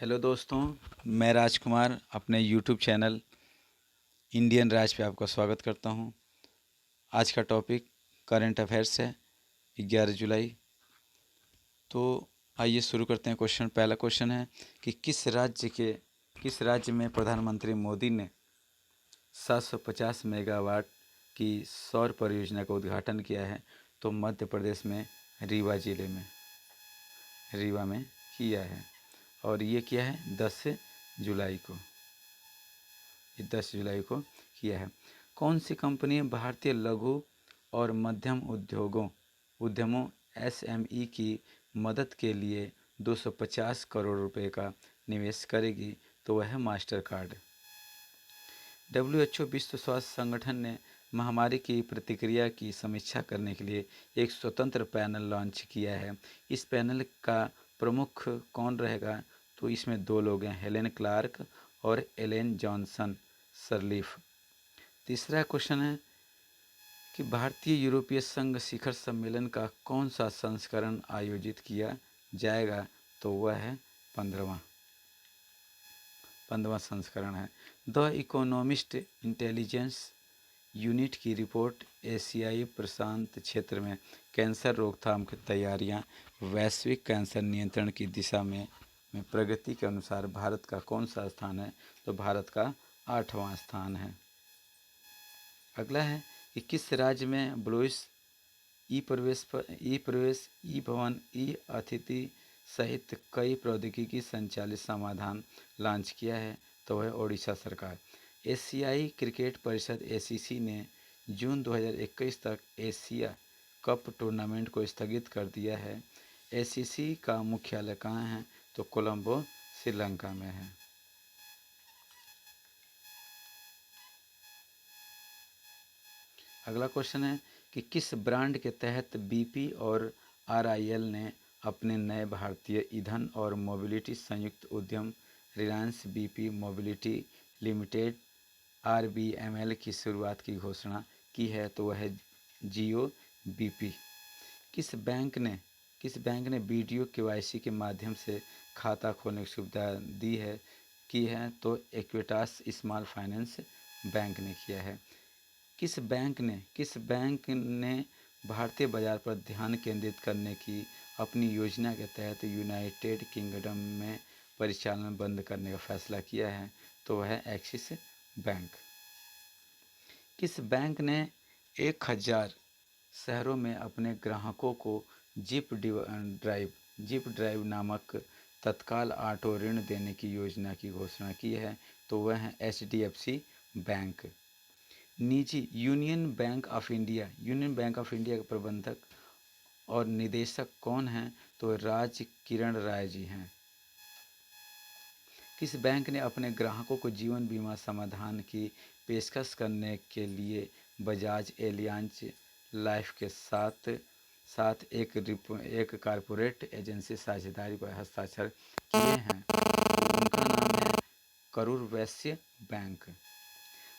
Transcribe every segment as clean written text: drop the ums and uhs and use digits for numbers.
Hello दोस्तों, मैं राजकुमार अपने यूट्यूब चैनल इंडियन राज पे आपका स्वागत करता हूं। आज का टॉपिक करंट अफेयर्स है 11 जुलाई। तो आइए शुरू करते हैं। पहला क्वेश्चन है कि किस राज्य में प्रधानमंत्री मोदी ने 750 मेगावाट की सौर परियोजना का उद्घाटन किया है? तो मध्य प्रदेश में रीवा में किया है। और ये किया है 10 जुलाई को। ये 10 जुलाई को किया है। कौन सी कंपनी भारतीय लघु और मध्यम उद्यमों एसएमई की मदद के लिए 250 करोड़ रुपए का निवेश करेगी? तो वह है मास्टर कार्ड। WHO विश्व स्वास्थ्य संगठन ने महामारी की प्रतिक्रिया की समीक्षा करने के लिए एक स्वतंत्र पैनल लॉन्च किया है। इस पैनल का प्रमुख कौन रहेगा? तो इसमें दो लोग हैं, हेलेन क्लार्क और एलेन जॉनसन सरलीफ। तीसरा क्वेश्चन है कि भारतीय यूरोपीय संघ शिखर सम्मेलन का कौन सा संस्करण आयोजित किया जाएगा? तो वह है 15वां संस्करण है। द इकोनॉमिस्ट इंटेलिजेंस यूनिट की रिपोर्ट एशियाई प्रशांत क्षेत्र में कैंसर रोकथाम की तैयारियां वैश्विक कैंसर नियंत्रण की दिशा में प्रगति के अनुसार भारत का कौन सा स्थान है? तो भारत का 8वां स्थान है। अगला है कि किस राज्य में ब्लूइस ई भवन ई अतिथि सहित कई प्रौद्योगिकी संचालित समाधान लॉन्च किया है? तो वह ओडिशा सरकार। एशियाई क्रिकेट परिषद एसीसी ने जून 2021 तक एशिया कप टूर्नामेंट को स्थगित कर दिया है। एसीसी का मुख्यालय कहाँ है? तो कोलंबो श्रीलंका में है। अगला क्वेश्चन है कि किस ब्रांड के तहत बीपी और आरआईएल ने अपने नए भारतीय ईंधन और मोबिलिटी संयुक्त उद्यम Reliance BP mobility limited RBML की शुरुआत की घोषणा की है? तो वह है जियो बीपी। किस बैंक ने वीडियो केवाईसी के माध्यम से खाता खोलने की सुविधा की है? तो इक्विटास स्मॉल फाइनेंस बैंक ने किया है। किस बैंक ने भारतीय बाजार पर ध्यान केंद्रित करने की अपनी योजना के तहत यूनाइटेड किंगडम में परिचालन बंद करने का फैसला किया है? तो वह है एक्सिस बैंक। किस बैंक ने 1000 शहरों में अपने ग्राहकों को जिप ड्राइव नामक तत्काल ऑटो ऋण देने की योजना की घोषणा की है? तो वह है एचडीएफसी बैंक। निजी यूनियन बैंक ऑफ इंडिया के प्रबंधक और निदेशक कौन हैं? तो राज किरण राय जी हैं। किस बैंक ने अपने ग्राहकों को जीवन बीमा समाधान की पेशकश करने के लिए बजाज एलियांज लाइफ के साथ साथ एक कॉरपोरेट एजेंसी साझेदारी पर हस्ताक्षर किए हैं? उनका नाम है करूर वैश्य बैंक।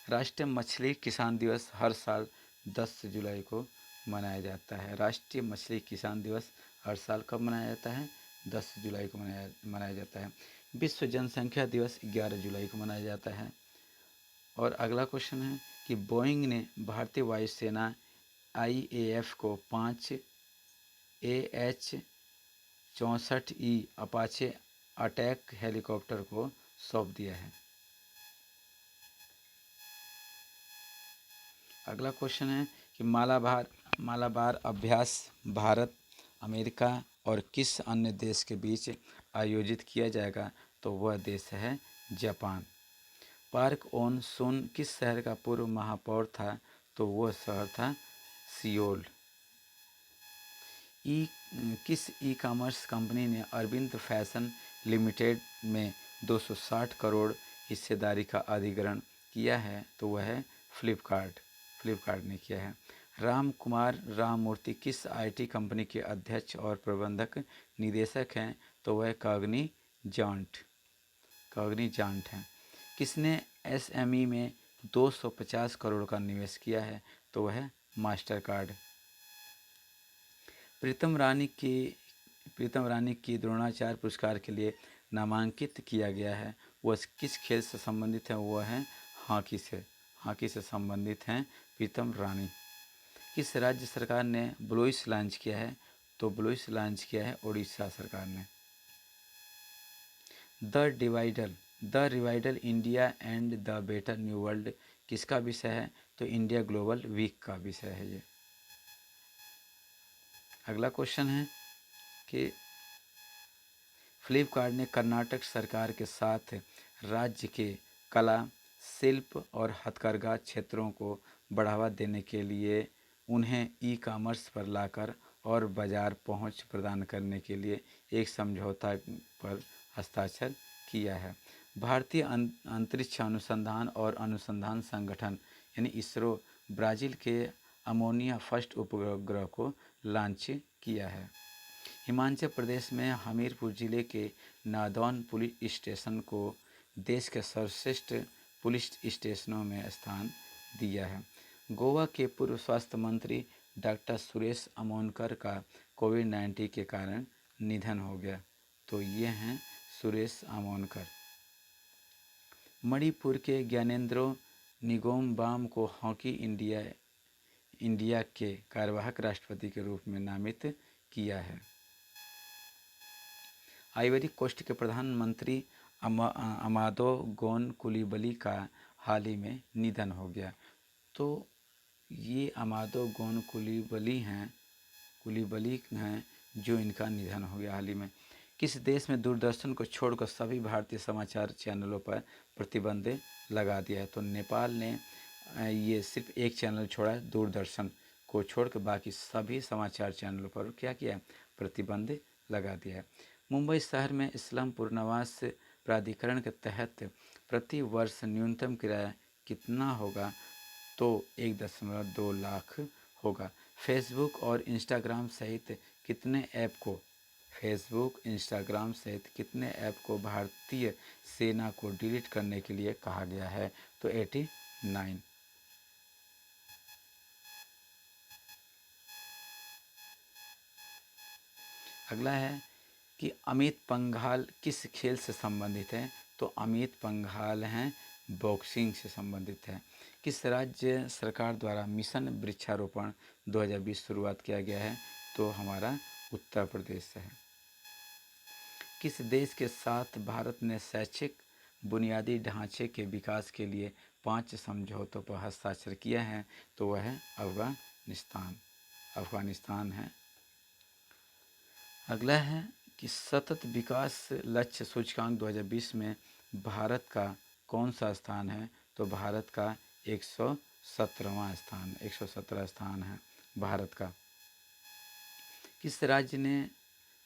राष्ट्रीय मछली किसान दिवस हर साल 10 जुलाई को मनाया जाता है। राष्ट्रीय मछली किसान दिवस हर साल कब मनाया जाता है? 10 जुलाई को मनाया जाता है। विश्व जनसंख्या दिवस 11 जुलाई को मनाया जाता है। और अगला क्वेश्चन है कि बोइंग ने भारतीय वायुसेना आईएएफ को 5 AH-64E अपाचे अटैक हेलीकॉप्टर को सौंप दिया है। अगला क्वेश्चन है कि मालाबार अभ्यास भारत, अमेरिका और किस अन्य देश के बीच आयोजित किया जाएगा? तो वह देश है जापान। पार्क ओन सुन किस शहर का पूर्व महापौर था? तो वह शहर था सियोल। किस ई कॉमर्स कंपनी ने अरविंद फैशन लिमिटेड में 260 करोड़ हिस्सेदारी का अधिग्रहण किया है? तो वह है फ्लिपकार्ट ने किया है। राममूर्ति किस आईटी कंपनी के अध्यक्ष और प्रबंधक निदेशक हैं? तो वह कॉग्निजांट हैं। किसने एसएमई में 250 करोड़ का निवेश किया है? तो वह मास्टर कार्ड। प्रीतम रानी प्रीतम रानी की द्रोणाचार्य पुरस्कार के लिए नामांकित किया गया है, वह किस खेल से संबंधित है? वह है हॉकी से संबंधित हैं प्रीतम रानी। किस राज्य सरकार ने ब्लूइस लॉन्च किया है? तो ब्लूइस लॉन्च किया है उड़ीसा सरकार ने। द रिवाइडल India and the better new world किसका विषय है? तो इंडिया ग्लोबल वीक का विषय है ये। अगला क्वेश्चन है कि फ्लिपकार्ट ने कर्नाटक सरकार के साथ राज्य के कला, शिल्प और हथकरघा क्षेत्रों को बढ़ावा देने के लिए उन्हें ई कॉमर्स पर लाकर और बाजार पहुंच प्रदान करने के लिए एक समझौता पर हस्ताक्षर किया है। भारतीय अंतरिक्ष अनुसंधान और अनुसंधान संगठन यानी इसरो ब्राज़ील के अमोनिया फर्स्ट उपग्रह को लॉन्च किया है। हिमाचल प्रदेश में हमीरपुर जिले के नादौन पुलिस स्टेशन को देश के सर्वश्रेष्ठ पुलिस स्टेशनों में स्थान दिया है। गोवा के पूर्व स्वास्थ्य मंत्री डॉक्टर सुरेश अमोनकर का कोविड-19 के कारण निधन हो गया। तो ये हैं सुरेश अमोनकर। मणिपुर के ज्ञानेंद्रो निंगोमबाम को हॉकी इंडिया के कार्यवाहक राष्ट्रपति के रूप में नामित किया है। आइवरी कोस्ट के प्रधानमंत्री अमादो गोन कुलिबली का हाल ही में निधन हो गया। तो ये अमादो गोन कुलिबली हैं जो इनका निधन हो गया हाल ही में। किस देश में दूरदर्शन को छोड़कर सभी भारतीय समाचार चैनलों पर प्रतिबंध लगा दिया है? तो नेपाल ने ये सिर्फ एक चैनल छोड़ा है, दूरदर्शन को छोड़कर बाकी सभी समाचार चैनलों पर क्या किया है? प्रतिबंध लगा दिया है। मुंबई शहर में स्लम पुनर्वास प्राधिकरण के तहत प्रति वर्ष न्यूनतम किराया कितना होगा? तो 1.2 लाख होगा। फेसबुक और इंस्टाग्राम सहित कितने ऐप को भारतीय सेना को डिलीट करने के लिए कहा गया है? तो 89। अगला है कि अमित पंघाल किस खेल से संबंधित है? तो अमित पंघाल हैं बॉक्सिंग से संबंधित है। किस राज्य सरकार द्वारा मिशन वृक्षारोपण 2020 शुरुआत किया गया है? तो हमारा उत्तर प्रदेश है। किस देश के साथ भारत ने शैक्षिक बुनियादी ढांचे के विकास के लिए 5 समझौतों पर हस्ताक्षर किया है? तो वह है अफगानिस्तान है। अगला है कि सतत विकास लक्ष्य सूचकांक 2020 में भारत का कौन सा स्थान है? तो भारत का 117 स्थान है भारत का। किस राज्य ने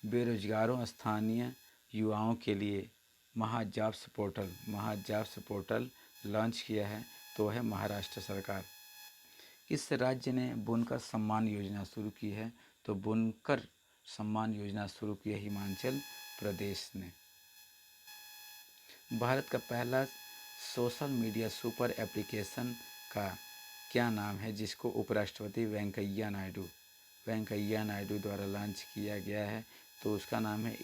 बेरोजगारों स्थानीय युवाओं के लिए महाजॉब्स पोर्टल लॉन्च किया है? तो है महाराष्ट्र सरकार। किस राज्य ने बुनकर सम्मान योजना शुरू की है? तो बुनकर सम्मान योजना शुरू की है हिमाचल प्रदेश ने। भारत का पहला सोशल मीडिया सुपर एप्लीकेशन का क्या नाम है जिसको उपराष्ट्रपति वेंकैया नायडू द्वारा लॉन्च किया गया है? तो उसका नाम है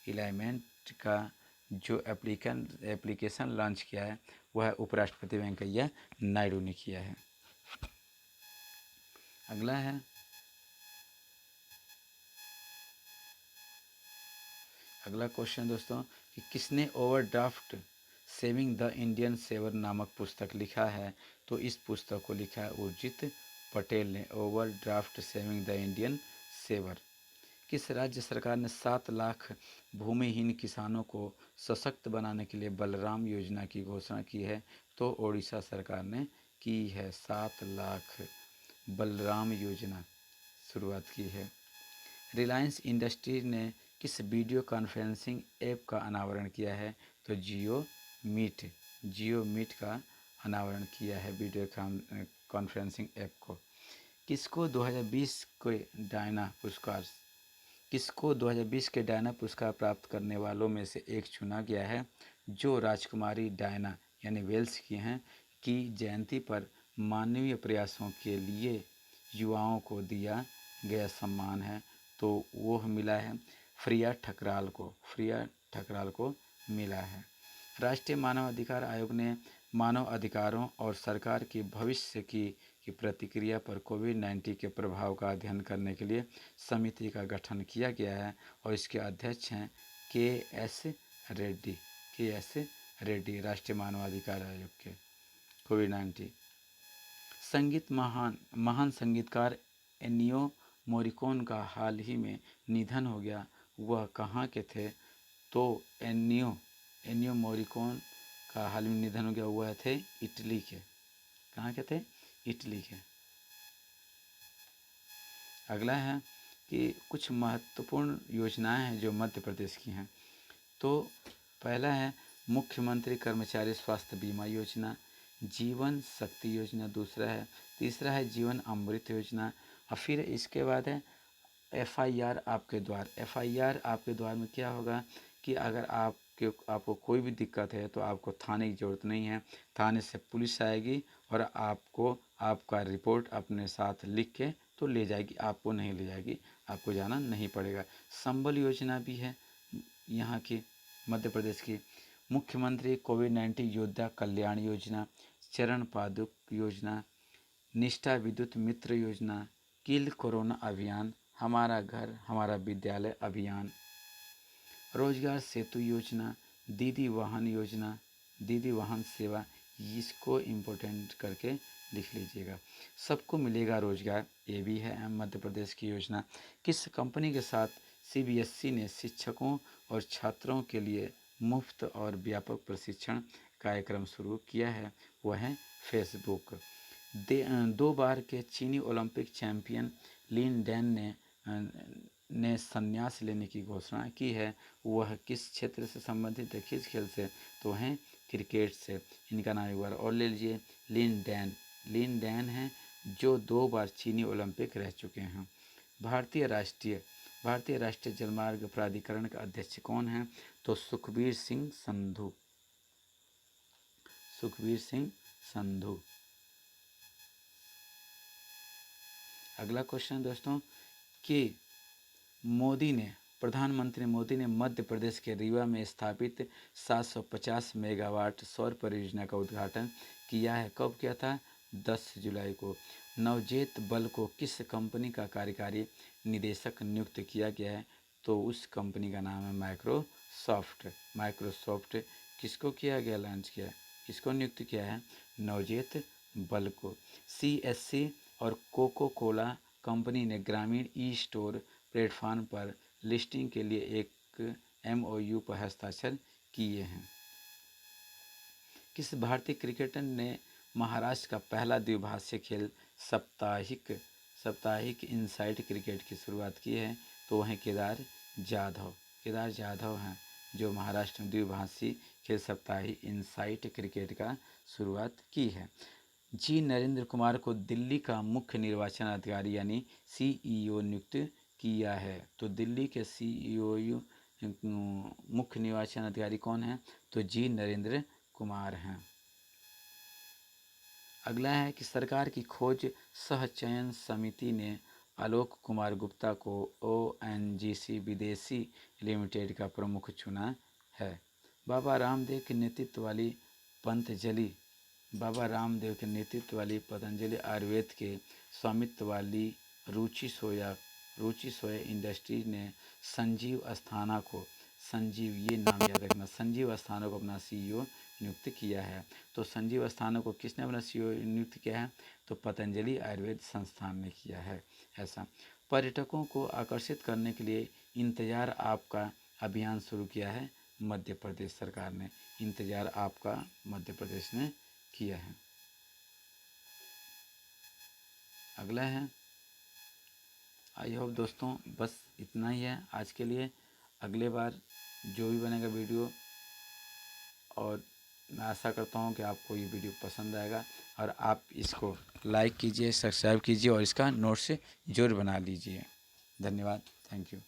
इलाइमेंट का जो एप्लीकेशन लॉन्च किया है वह उपराष्ट्रपति वेंकैया नायडू ने किया है। अगला है अगला क्वेश्चन दोस्तों कि किसने overdraft saving the Indian saver नामक पुस्तक लिखा है? तो इस पुस्तक को लिखा है उर्जित पटेल ने, overdraft saving the Indian saver. किस राज्य सरकार ने 7 लाख भूमिहीन किसानों को सशक्त बनाने के लिए बलराम योजना की घोषणा की है? तो ओडिशा सरकार ने की है। 7 लाख बलराम योजना शुरुआत की है। रिलायंस इंडस्ट्री ने किस वीडियो कॉन्फ्रेंसिंग ऐप का अनावरण किया है? तो जियो मीट का अनावरण किया है वीडियो कॉन्फ्रेंसिंग ऐप को। किसको 2020 के डायना पुरस्कार प्राप्त करने वालों में से एक चुना गया है? जो राजकुमारी डायना यानी वेल्स की जयंती पर मानवीय प्रयासों के लिए युवाओं को दिया गया सम्मान है तो वो मिला है प्रिया ठकराल को मिला है। राष्ट्रीय मानवाधिकार आयोग ने मानव अधिकारों और सरकार की भविष्य की प्रतिक्रिया पर कोविड-19 के प्रभाव का अध्ययन करने के लिए समिति का गठन किया गया है और इसके अध्यक्ष हैं के एस रेड्डी राष्ट्रीय मानवाधिकार आयोग के। कोविड-19 संगीत महान संगीतकार एनियो मोरिकोन का हाल ही में निधन हो गया। वह कहाँ के थे? तो एनियो मोरिकोन का हाल में निधन हो गया, वह थे इटली के। कहाँ के थे? इटली के। अगला है कि कुछ महत्वपूर्ण योजनाएं हैं जो मध्य प्रदेश की हैं। तो पहला है मुख्यमंत्री कर्मचारी स्वास्थ्य बीमा योजना, जीवन शक्ति योजना दूसरा है, तीसरा है जीवन अमृत योजना, और फिर इसके बाद है FIR आपके द्वार में क्या होगा कि अगर आपको कोई भी दिक्कत है तो आपको थाने की ज़रूरत नहीं है। थाने से पुलिस आएगी और आपको आपका रिपोर्ट अपने साथ लिख के तो ले जाएगी, आपको नहीं ले जाएगी, आपको जाना नहीं पड़ेगा। संबल योजना भी है यहाँ की मध्य प्रदेश की। मुख्यमंत्री कोविड-19 योद्धा कल्याण योजना, चरण पादुक योजना, निष्ठा विद्युत मित्र योजना, किल कोरोना अभियान, हमारा घर हमारा विद्यालय अभियान, रोजगार सेतु योजना, दीदी वाहन सेवा। इसको इम्पोर्टेंट करके लिख लीजिएगा। सबको मिलेगा रोजगार, ये भी है मध्य प्रदेश की योजना। किस कंपनी के साथ CBSE ने शिक्षकों और छात्रों के लिए मुफ्त और व्यापक प्रशिक्षण कार्यक्रम शुरू किया है? वह है फेसबुक। 2 बार के चीनी ओलंपिक चैंपियन लिन डैन ने संन्यास लेने की घोषणा की है। वह किस क्षेत्र से संबंधित है, किस खेल से? तो हैं क्रिकेट से। इनका नाम एक बार और ले लीजिए, लिन डैन हैं जो 2 बार चीनी ओलंपिक रह चुके हैं। भारतीय राष्ट्रीय जलमार्ग प्राधिकरण का अध्यक्ष कौन है? तो सुखबीर सिंह संधू। अगला क्वेश्चन दोस्तों कि प्रधानमंत्री मोदी ने मध्य प्रदेश के रीवा में स्थापित 750 मेगावाट सौर परियोजना का उद्घाटन किया है। कब किया था? 10 जुलाई को। नवजेत बल को किस कंपनी का कार्यकारी निदेशक नियुक्त किया गया है? तो उस कंपनी का नाम है माइक्रोसॉफ्ट। किसको किया गया, लॉन्च किया, किसको नियुक्त किया है? नवजेत बल को। CSC और कोको कोला कंपनी ने ग्रामीण ई-स्टोर प्लेटफॉर्म पर लिस्टिंग के लिए एक MOU पर हस्ताक्षर किए हैं। किस भारतीय क्रिकेटर ने महाराष्ट्र का पहला द्विभाषीय खेल साप्ताहिक इनसाइड क्रिकेट की शुरुआत की है? तो वह केदार जाधव हैं जो महाराष्ट्र में द्विभाषी खेल साप्ताहिक इनसाइड क्रिकेट का शुरुआत की है। जी नरेंद्र कुमार को दिल्ली का मुख्य निर्वाचन अधिकारी यानी CEO नियुक्त किया है। तो दिल्ली के CEO मुख्य निर्वाचन अधिकारी कौन है? तो जी नरेंद्र कुमार हैं। अगला है कि सरकार की खोज सह चयन समिति ने आलोक कुमार गुप्ता को ONGC विदेशी लिमिटेड का प्रमुख चुना है। बाबा रामदेव के नेतृत्व वाली पतंजलि आयुर्वेद के स्वामित्व वाली रुचि सोया इंडस्ट्रीज ने संजीव अस्थाना को अपना CEO नियुक्त किया है। तो संजीव अस्थाना को किसने अपना CEO नियुक्त किया है? तो पतंजलि आयुर्वेद संस्थान ने किया है। ऐसा पर्यटकों को आकर्षित करने के लिए इंतजार आपका अभियान शुरू किया है मध्य प्रदेश सरकार ने। इंतजार आपका मध्य प्रदेश ने किया है। अगला है, आई होप दोस्तों बस इतना ही है आज के लिए। अगले बार जो भी बनेगा वीडियो, और मैं आशा करता हूँ कि आपको ये वीडियो पसंद आएगा और आप इसको लाइक कीजिए, सब्सक्राइब कीजिए और इसका नोट्स ज़रूर बना लीजिए। धन्यवाद, थैंक यू।